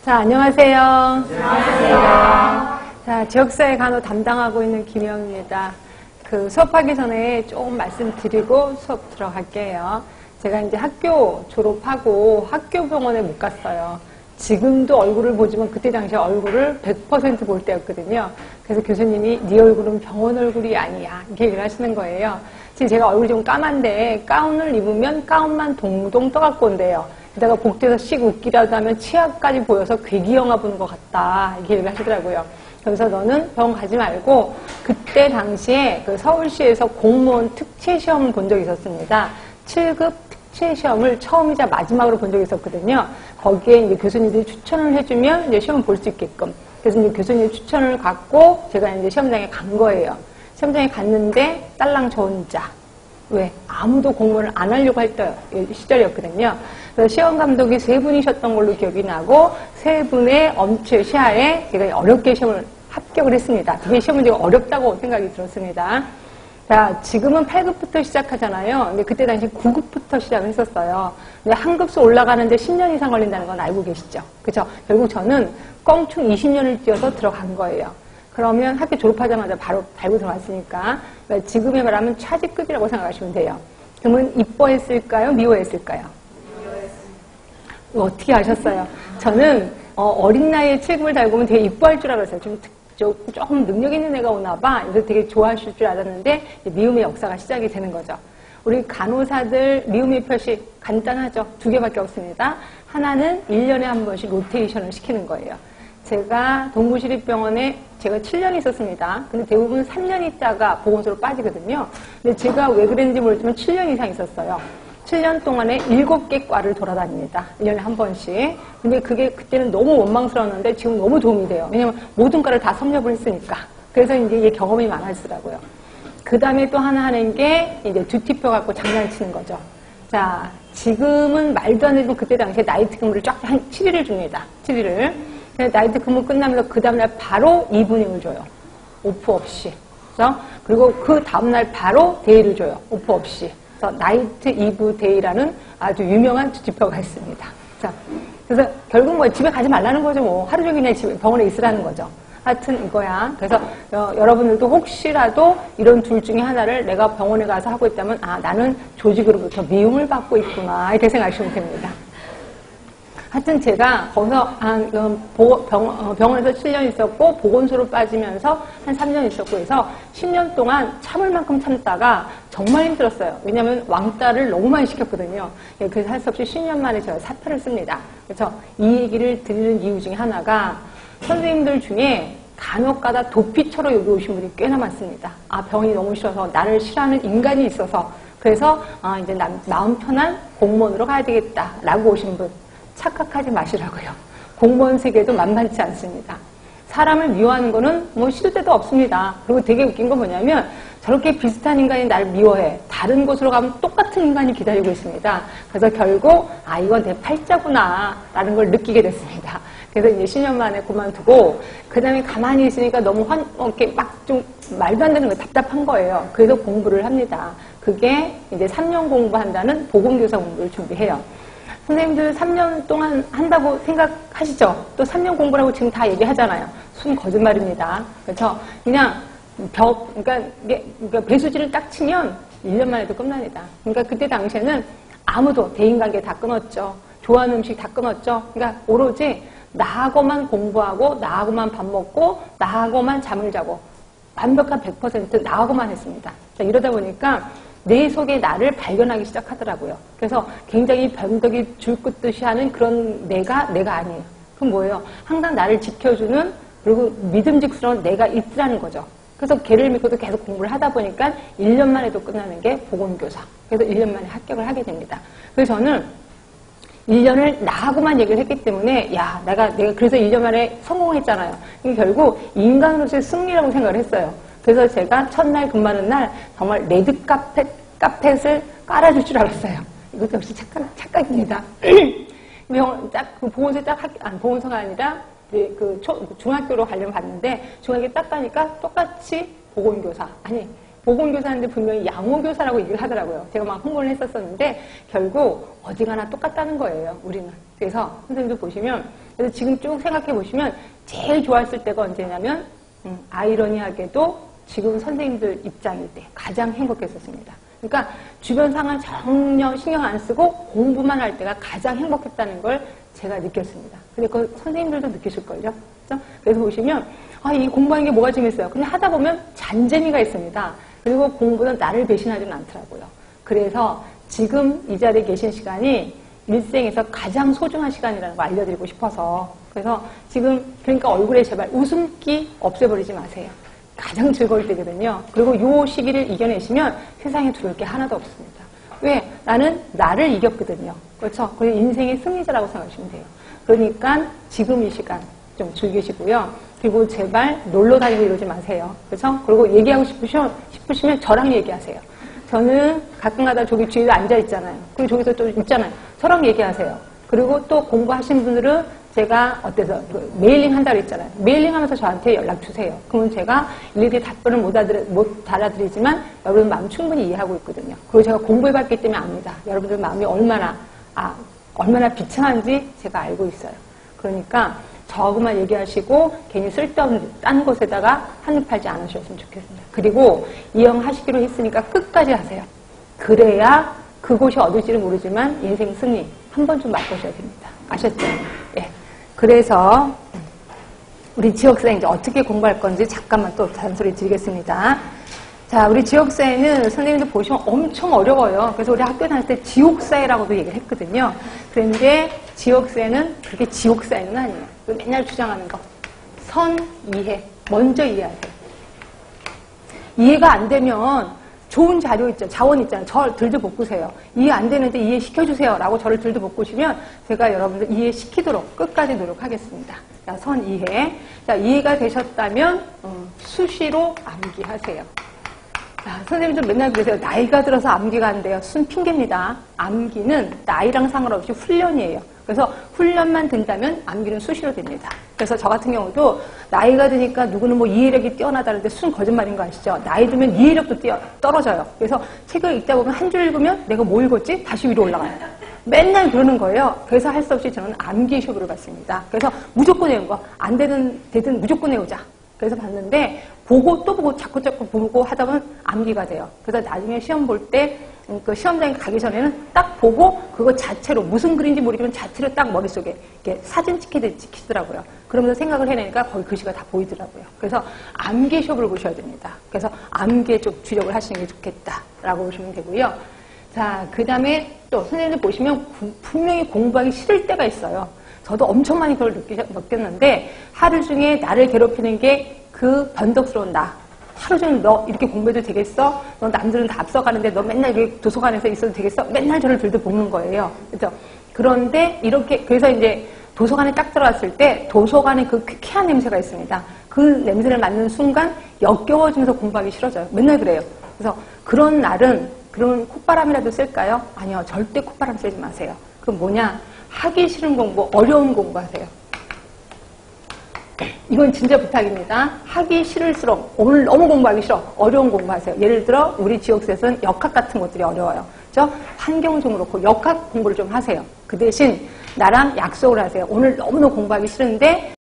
자, 안녕하세요. 안녕하세요. 자, 지역사회 간호 담당하고 있는 김영입니다. 수업하기 전에 조금 말씀드리고 수업 들어갈게요. 제가 이제 학교 졸업하고 학교 병원에 못 갔어요. 지금도 얼굴을 보지만 그때 당시 얼굴을 100% 볼 때였거든요. 그래서 교수님이 네 얼굴은 병원 얼굴이 아니야 이렇게 얘기를 하시는 거예요. 지금 제가 얼굴이 좀 까만데 가운을 입으면 가운만 동동 떠갖고 온대요. 게다가 복도에서 씩 웃기라도 하면 치아까지 보여서 괴기영화 보는 것 같다 이렇게 얘기를 하시더라고요. 그래서 너는 병원 가지 말고, 그때 당시에 서울시에서 공무원 특채 시험을 본 적이 있었습니다. 7급 특채 시험을 처음이자 마지막으로 본 적이 있었거든요. 거기에 이제 교수님들이 추천을 해주면 이제 시험을 볼 수 있게끔. 그래서 이제 교수님 추천을 받고 제가 이제 시험장에 간 거예요. 시험장에 갔는데 딸랑 저 혼자. 왜? 아무도 공부를 안 하려고 할 때 시절이었거든요. 그래서 시험 감독이 3분이셨던 걸로 기억이 나고 3분의 엄청 시야에 제가 어렵게 시험을 합격을 했습니다. 그게 시험은 되게 어렵다고 생각이 들었습니다. 자, 지금은 8급부터 시작하잖아요. 근데 그때 당시 9급부터 시작을 했었어요. 근데 한 급수 올라가는데 10년 이상 걸린다는 건 알고 계시죠? 그죠? 결국 저는 껑충 20년을 뛰어서 들어간 거예요. 그러면 학교 졸업하자마자 바로 달고 들어왔으니까 지금에 말하면 차직급이라고 생각하시면 돼요. 그러면 이뻐했을까요? 미워했을까요? 어떻게 아셨어요? 저는 어린 나이에 7급을 달고 오면 되게 이뻐할 줄 알았어요. 조금 능력 있는 애가 오나 봐. 그래서 되게 좋아하실 줄 알았는데 미움의 역사가 시작이 되는 거죠. 우리 간호사들 미움의 표시 간단하죠. 2개밖에 없습니다. 하나는 1년에 한 번씩 로테이션을 시키는 거예요. 제가 동부시립병원에 제가 7년 있었습니다. 근데 대부분 3년 있다가 보건소로 빠지거든요. 근데 제가 왜 그랬는지 모르지만 7년 이상 있었어요. 7년 동안에 7개 과를 돌아다닙니다. 1년에 한 번씩. 근데 그게 그때는 너무 원망스러웠는데 지금 너무 도움이 돼요. 왜냐면 모든 과를 다 섭렵을 했으니까. 그래서 이제 이게 경험이 많아지더라고요. 그 다음에 또 하나 하는 게 이제 듀티표 갖고 장난치는 거죠. 자, 지금은 말도 안 되지만 그때 당시에 나이트 근무를 쫙 한 7일을 줍니다. 7일을. 나이트 근무 끝나면서 그 다음날 바로 이브닝을 줘요. 오프 없이. 그죠? 그리고 그 다음날 바로 데이를 줘요. 오프 없이. 그래서 나이트 이브 데이라는 아주 유명한 듀티표가 있습니다. 자, 그래서 결국 뭐 집에 가지 말라는 거죠. 뭐 하루 종일 그냥 집에 병원에 있으라는 거죠. 하여튼 이거야. 그래서 여러분들도 혹시라도 이런 둘 중에 하나를 내가 병원에 가서 하고 있다면 아, 나는 조직으로부터 미움을 받고 있구나 이렇게 생각하시면 됩니다. 하여튼 제가 거기서 병원에서 7년 있었고 보건소로 빠지면서 한 3년 있었고 해서 10년 동안 참을 만큼 참다가 정말 힘들었어요. 왜냐하면 왕따를 너무 많이 시켰거든요. 그래서 할 수 없이 10년 만에 제가 사표를 씁니다. 그래서 이 얘기를 드리는 이유 중에 하나가 선생님들 중에 간혹가다 도피처로 여기 오신 분이 꽤나 많습니다. 아, 병이 너무 싫어서 나를 싫어하는 인간이 있어서 그래서 이제 마음 편한 공무원으로 가야 되겠다라고 오신 분. 착각하지 마시라고요. 공무원 세계도 만만치 않습니다. 사람을 미워하는 거는 뭐 시도 때도 없습니다. 그리고 되게 웃긴 건 뭐냐면 저렇게 비슷한 인간이 나를 미워해. 다른 곳으로 가면 똑같은 인간이 기다리고 있습니다. 그래서 결국 아, 이건 내 팔자구나 라는 걸 느끼게 됐습니다. 그래서 이제 10년 만에 그만두고 그 다음에 가만히 있으니까 너무 이렇게 막 좀 말도 안 되는 거 답답한 거예요. 그래서 공부를 합니다. 그게 이제 3년 공부한다는 보건교사 공부를 준비해요. 선생님들 3년 동안 한다고 생각하시죠? 또 3년 공부라고 지금 다 얘기하잖아요. 순 거짓말입니다. 그렇죠? 그냥 그러니까 배수지를 딱 치면 1년 만에도 끝납니다. 그러니까 그때 당시에는 아무도 대인관계 다 끊었죠. 좋아하는 음식 다 끊었죠. 그러니까 오로지 나하고만 공부하고 나하고만 밥 먹고 나하고만 잠을 자고 완벽한 100% 나하고만 했습니다. 자, 이러다 보니까 내 속에 나를 발견하기 시작하더라고요. 그래서 굉장히 변덕이 줄긋듯이 하는 그런 내가 아니에요. 그럼 뭐예요? 항상 나를 지켜주는 그리고 믿음직스러운 내가 있으라는 거죠. 그래서 걔를 믿고도 계속 공부를 하다 보니까 1년 만에도 끝나는 게 보건교사. 그래서 1년 만에 합격을 하게 됩니다. 그래서 저는 1년을 나하고만 얘기를 했기 때문에 야, 내가 그래서 1년 만에 성공했잖아요. 이게 결국 인간으로서의 승리라고 생각을 했어요. 그래서 제가 첫날 근무하는 날 정말 레드 카펫을 깔아줄 줄 알았어요. 이것도 역시 착각입니다. 보건소가 아니라 중학교로 가려면 갔는데 중학교 딱 가니까 똑같이 보건교사 보건교사인데 분명히 양호교사라고 얘기를 하더라고요. 제가 막 홍보를 했었었는데 결국 어디 가나 똑같다는 거예요. 우리는. 그래서 선생님도 보시면 그래서 지금 쭉 생각해 보시면 제일 좋았을 때가 언제냐면 아이러니하게도 지금 선생님들 입장일 때 가장 행복했었습니다. 그러니까 주변 상황 전혀 신경 안 쓰고 공부만 할 때가 가장 행복했다는 걸 제가 느꼈습니다. 근데 그 선생님들도 느끼실걸요? 그렇죠? 그래서 보시면 이 공부하는 게 뭐가 재밌어요. 근데 하다 보면 잔재미가 있습니다. 그리고 공부는 나를 배신하지는 않더라고요. 그래서 지금 이 자리에 계신 시간이 일생에서 가장 소중한 시간이라는 거 알려드리고 싶어서 그래서 지금 그러니까 얼굴에 제발 웃음기 없애버리지 마세요. 가장 즐거울 때거든요. 그리고 요 시기를 이겨내시면 세상에 두려울 게 하나도 없습니다. 왜? 나는 나를 이겼거든요. 그렇죠? 그리고 인생의 승리자라고 생각하시면 돼요. 그러니까 지금 이 시간 좀 즐기시고요. 그리고 제발 놀러 다니고 이러지 마세요. 그렇죠? 그리고 얘기하고 싶으시면 저랑 얘기하세요. 저는 가끔가다 저기 뒤에 앉아 있잖아요. 그리고 저기서 또 있잖아요. 저랑 얘기하세요. 그리고 또 공부하신 분들은 제가 어때서 메일링 한다고 그랬잖아요. 메일링 하면서 저한테 연락 주세요. 그러면 제가 일일이 답변을 못 알아드리지만 여러분 마음 충분히 이해하고 있거든요. 그리고 제가 공부해봤기 때문에 압니다. 여러분들 마음이 얼마나 비참한지 제가 알고 있어요. 그러니까 저그만 얘기하시고 괜히 쓸데없는 딴 곳에다가 한입 팔지 않으셨으면 좋겠습니다. 그리고 이행하시기로 했으니까 끝까지 하세요. 그래야 그곳이 어딜지는 모르지만 인생 승리 한 번 좀 맛보셔야 됩니다. 아셨죠? 예. 그래서 우리 지역사회 이제 어떻게 공부할 건지 잠깐만 또 잔소리 드리겠습니다. 자, 우리 지역사회는 선생님들 보시면 엄청 어려워요. 그래서 우리 학교 다닐 때 지옥사회라고도 얘기를 했거든요. 그런데 지역사회는 그렇게 지옥사회는 아니에요. 맨날 주장하는 거. 선, 이해. 먼저 이해하세요. 이해가 안 되면 좋은 자료 있죠. 자원 있잖아요. 저 들도 볶으세요. 이해 안 되는데 이해시켜주세요. 라고 저를 들도 볶으시면 제가 여러분들 이해시키도록 끝까지 노력하겠습니다. 자, 선, 이해. 자, 이해가 되셨다면 수시로 암기하세요. 자, 선생님들 맨날 그러세요. 나이가 들어서 암기가 안 돼요. 순 핑계입니다. 암기는 나이랑 상관없이 훈련이에요. 그래서 훈련만 된다면 암기는 수시로 됩니다. 그래서 저 같은 경우도 나이가 드니까 누구는 뭐 이해력이 뛰어나다는데 순 거짓말인 거 아시죠? 나이 들면 이해력도 떨어져요. 그래서 책을 읽다 보면 한 줄 읽으면 내가 뭐 읽었지? 다시 위로 올라가요. 맨날 그러는 거예요. 그래서 할 수 없이 저는 암기 수업으로 갔습니다. 그래서 무조건 외운 거. 안 되든 무조건 외우자. 그래서 봤는데 보고 또 보고 자꾸 보고 하다 보면 암기가 돼요. 그래서 나중에 시험 볼 때 그 시험장에 가기 전에는 딱 보고 그거 자체로 무슨 글인지 모르겠지만 자체로 딱 머릿속에 이렇게 사진 찍히더라고요. 그러면서 생각을 해내니까 거기 글씨가 다 보이더라고요. 그래서 암기 시험을 보셔야 됩니다. 그래서 암기에 좀 주력을 하시는 게 좋겠다라고 보시면 되고요. 자, 그 다음에 또 선생님들 보시면 분명히 공부하기 싫을 때가 있어요. 저도 엄청 많이 그걸 느꼈는데 하루 중에 나를 괴롭히는 게 그 변덕스러운 나. 하루 종일 너 이렇게 공부해도 되겠어? 너 남들은 다 앞서가는데 너 맨날 이렇게 도서관에서 있어도 되겠어? 맨날 저를 들도 볶는 거예요. 그렇죠? 그런데 이렇게 그래서 이제 도서관에 딱 들어왔을 때 도서관에 그 쾌쾌한 냄새가 있습니다. 그 냄새를 맡는 순간 역겨워지면서 공부하기 싫어져요. 맨날 그래요. 그래서 그런 날은 그런 콧바람이라도 쓸까요? 아니요. 절대 콧바람 쐬지 마세요. 그럼 뭐냐? 하기 싫은 공부, 어려운 공부 하세요. 이건 진짜 부탁입니다. 하기 싫을수록 오늘 너무 공부하기 싫어. 어려운 공부하세요. 예를 들어 우리 지역에서는 역학 같은 것들이 어려워요. 그렇죠? 환경 좀 그렇고 역학 공부를 좀 하세요. 그 대신 나랑 약속을 하세요. 오늘 너무너무 공부하기 싫은데